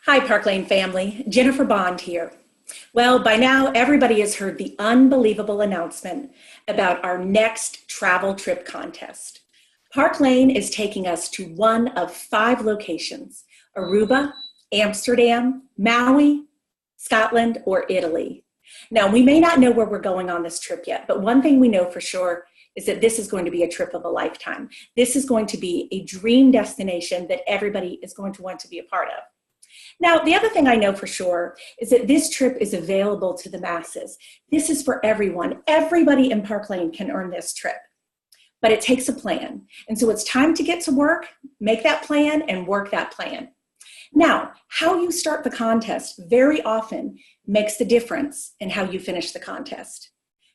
Hi, Park Lane family. Jennifer Bond here. Well, by now, everybody has heard the unbelievable announcement about our next travel trip contest. Park Lane is taking us to one of 5 locations: Aruba, Amsterdam, Maui, Scotland, or Italy. Now, we may not know where we're going on this trip yet, but one thing we know for sure is that this is going to be a trip of a lifetime. This is going to be a dream destination that everybody is going to want to be a part of. Now, the other thing I know for sure is that this trip is available to the masses. This is for everyone. Everybody in Park Lane can earn this trip, but it takes a plan. And so it's time to get to work, make that plan, and work that plan. Now, how you start the contest very often makes the difference in how you finish the contest.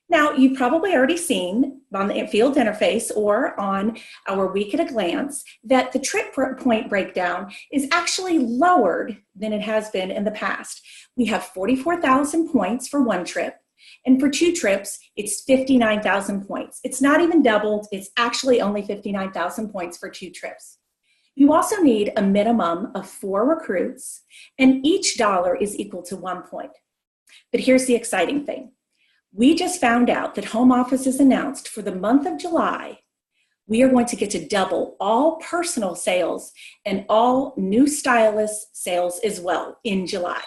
Now, you've probably already seen on the field interface or on our Week at a Glance that the trip point breakdown is actually lowered than it has been in the past. We have 44,000 points for one trip, and for 2 trips, it's 59,000 points. It's not even doubled. It's actually only 59,000 points for 2 trips. You also need a minimum of 4 recruits, and each dollar is equal to 1 point. But here's the exciting thing. We just found out that Home Office has announced for the month of July, we are going to get to double all personal sales and all new stylist sales as well in July.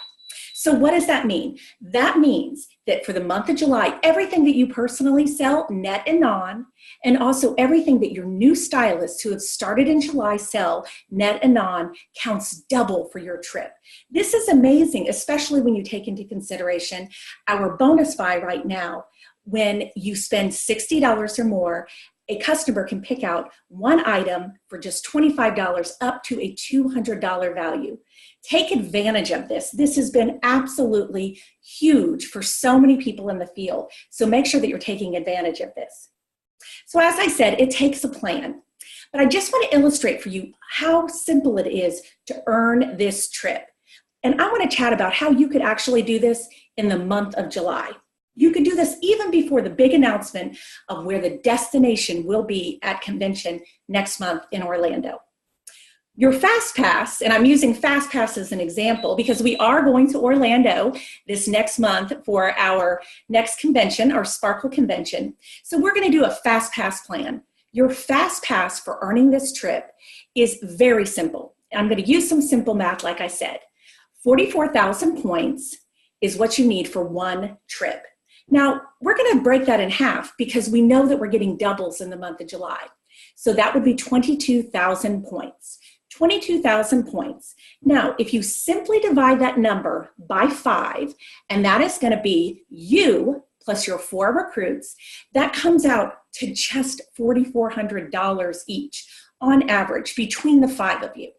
So what does that mean? That means that for the month of July, everything that you personally sell, net and non, and also everything that your new stylists who have started in July sell, net and non, counts double for your trip. This is amazing, especially when you take into consideration our bonus buy right now. When you spend $60 or more, a customer can pick out one item for just $25 up to a $200 value. Take advantage of this. This has been absolutely huge for so many people in the field. So make sure that you're taking advantage of this. So as I said, it takes a plan. But I just want to illustrate for you how simple it is to earn this trip. And I want to chat about how you could actually do this in the month of July. You could do this even before the big announcement of where the destination will be at convention next month in Orlando. Your Fast Pass, and I'm using Fast Pass as an example because we are going to Orlando this next month for our next convention, our Sparkle convention. So we're going to do a Fast Pass plan. Your Fast Pass for earning this trip is very simple. I'm going to use some simple math like I said. 44,000 points is what you need for one trip. Now, we're going to break that in half because we know that we're getting doubles in the month of July. So that would be 22,000 points. 22,000 points. Now, if you simply divide that number by 5, and that is going to be you plus your 4 recruits, that comes out to just $4,400 each on average between the 5 of you.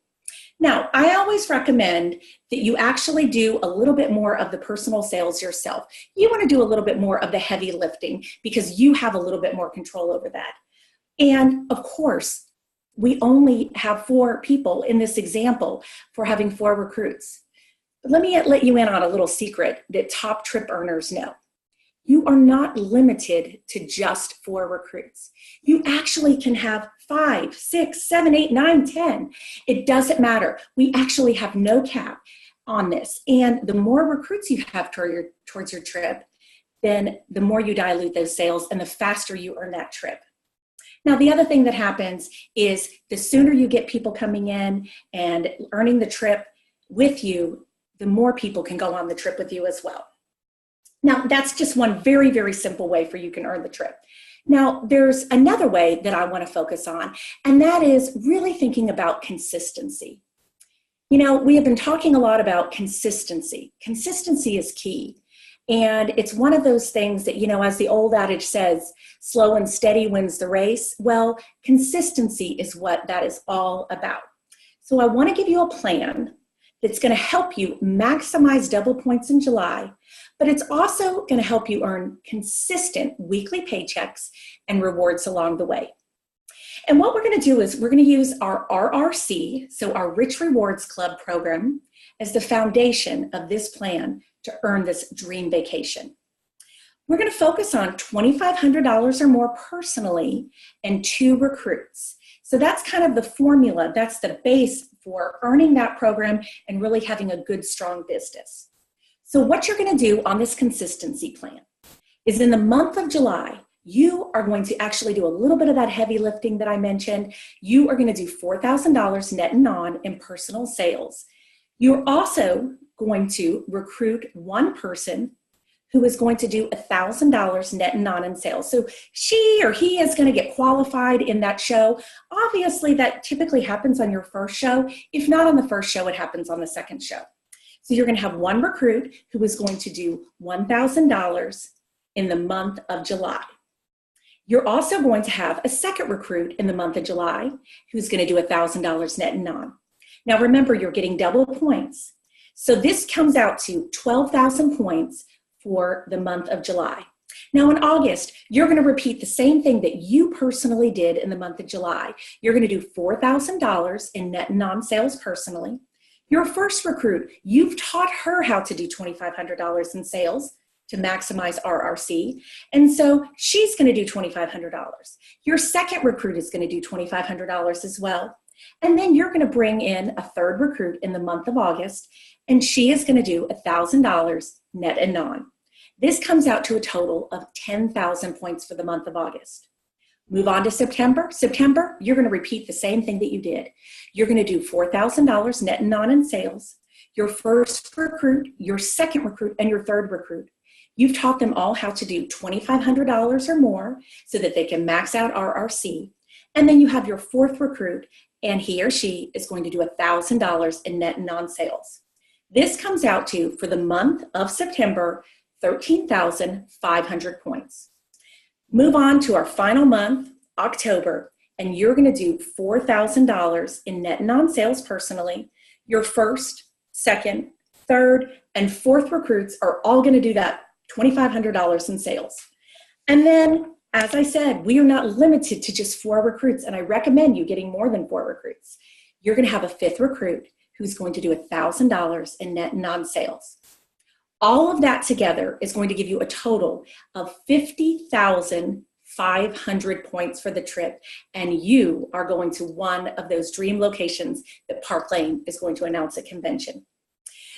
Now, I always recommend that you actually do a little bit more of the personal sales yourself. You want to do a little bit more of the heavy lifting because you have a little bit more control over that. And of course, we only have 4 people in this example for having 4 recruits. But let me let you in on a little secret that top trip earners know. You are not limited to just 4 recruits. You actually can have 5, 6, 7, 8, 9, 10. It doesn't matter. We actually have no cap on this. And the more recruits you have towards your trip, then the more you dilute those sales and the faster you earn that trip. Now, the other thing that happens is the sooner you get people coming in and earning the trip with you, the more people can go on the trip with you as well. Now, that's just one very, very simple way for you can earn the trip. Now, there's another way that I want to focus on, and that is really thinking about consistency. You know, we have been talking a lot about consistency. Consistency is key. And it's one of those things that, you know, as the old adage says, slow and steady wins the race. Well, consistency is what that is all about. So I want to give you a plan that's going to help you maximize double points in July, but it's also going to help you earn consistent weekly paychecks and rewards along the way. And what we're going to do is we're going to use our RRC, so our Rich Rewards Club program, as the foundation of this plan to earn this dream vacation. We're going to focus on $2,500 or more personally and 2 recruits. So that's kind of the formula. That's the base for earning that program and really having a good, strong business. So what you're going to do on this consistency plan is in the month of July, you are going to actually do a little bit of that heavy lifting that I mentioned. You are going to do $4,000 net and non in personal sales. You're also going to recruit one person who is going to do $1,000 net and non in sales. So she or he is going to get qualified in that show. Obviously, that typically happens on your first show. If not on the first show, it happens on the second show. So you're going to have one recruit who is going to do $1,000 in the month of July. You're also going to have a second recruit in the month of July who's going to do $1,000 net and non. Now remember, you're getting double points. So this comes out to 12,000 points for the month of July. Now in August, you're going to repeat the same thing that you personally did in the month of July. You're going to do $4,000 in net and non sales personally. Your first recruit, you've taught her how to do $2,500 in sales to maximize RRC. And so she's going to do $2,500. Your second recruit is going to do $2,500 as well. And then you're going to bring in a third recruit in the month of August, and she is going to do $1,000 net and non. This comes out to a total of 10,000 points for the month of August. Move on to September. September, you're going to repeat the same thing that you did. You're going to do $4,000 net and non in sales. Your first recruit, your second recruit, and your third recruit. You've taught them all how to do $2,500 or more so that they can max out RRC. And then you have your fourth recruit, and he or she is going to do $1,000 in net and non sales. This comes out to, for the month of September, 13,500 points. Move on to our final month, October, and you're going to do $4,000 in net and non sales personally. Your first, second, third, and fourth recruits are all going to do that $2,500 in sales. And then, as I said, we are not limited to just 4 recruits, and I recommend you getting more than 4 recruits. You're going to have a fifth recruit who's going to do $1,000 in net and non sales. All of that together is going to give you a total of 50,500 points for the trip, and you are going to one of those dream locations that Park Lane is going to announce at convention.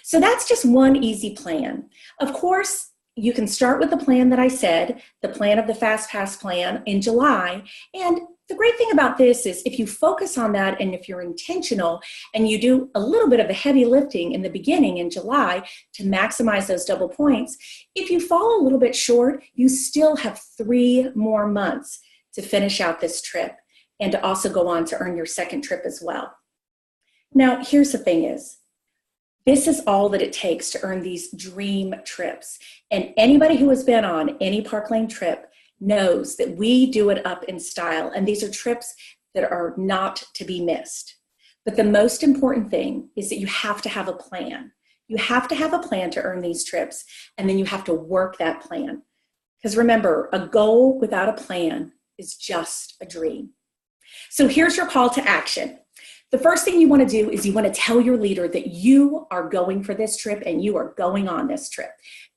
So that's just one easy plan. Of course, you can start with the plan that I said, the plan of the Fast Pass plan in July, and the great thing about this is if you focus on that and if you're intentional and you do a little bit of the heavy lifting in the beginning in July to maximize those double points, if you fall a little bit short, you still have 3 more months to finish out this trip and to also go on to earn your second trip as well. Now, here's the thing is, this is all that it takes to earn these dream trips. And anybody who has been on any Park Lane trip knows that we do it up in style, and these are trips that are not to be missed. But the most important thing is that you have to have a plan. You have to have a plan to earn these trips, and then you have to work that plan. Because remember, a goal without a plan is just a dream. So here's your call to action. The first thing you want to do is you want to tell your leader that you are going for this trip and you are going on this trip.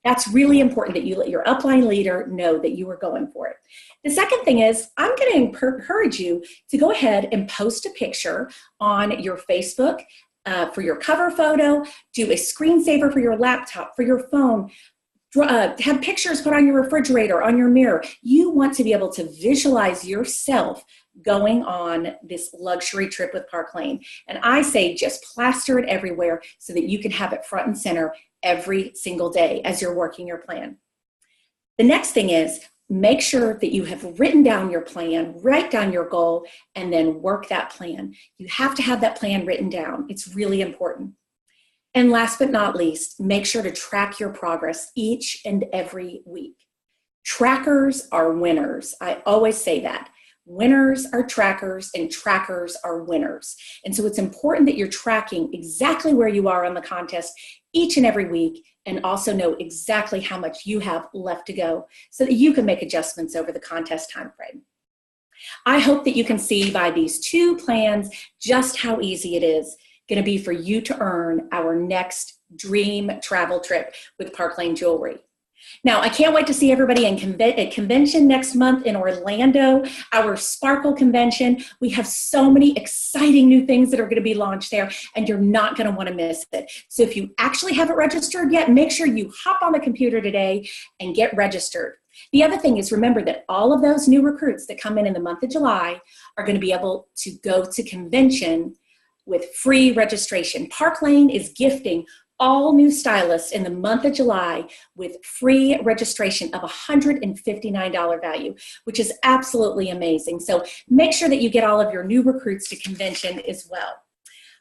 That's really important that you let your upline leader know that you are going for it. The second thing is I'm going to encourage you to go ahead and post a picture on your Facebook for your cover photo, do a screensaver for your laptop, for your phone, have pictures put on your refrigerator, on your mirror. You want to be able to visualize yourself going on this luxury trip with Park Lane. And I say just plaster it everywhere so that you can have it front and center every single day as you're working your plan. The next thing is make sure that you have written down your plan, write down your goal, and then work that plan. You have to have that plan written down. It's really important. And last but not least, make sure to track your progress each and every week. Trackers are winners. I always say that. Winners are trackers and trackers are winners. And so it's important that you're tracking exactly where you are on the contest each and every week and also know exactly how much you have left to go so that you can make adjustments over the contest time frame. I hope that you can see by these 2 plans just how easy it is going to be for you to earn our next dream travel trip with Park Lane Jewelry. Now, I can't wait to see everybody at convention next month in Orlando, our Sparkle convention. We have so many exciting new things that are going to be launched there, and you're not going to want to miss it. So if you actually haven't registered yet, make sure you hop on the computer today and get registered. The other thing is, remember that all of those new recruits that come in the month of July are going to be able to go to convention with free registration. Park Lane is gifting all new stylists in the month of July with free registration of $159 value, which is absolutely amazing. So make sure that you get all of your new recruits to convention as well.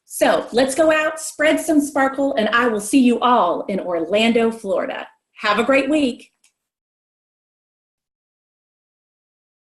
So let's go out, spread some sparkle, and I will see you all in Orlando, Florida. Have a great week.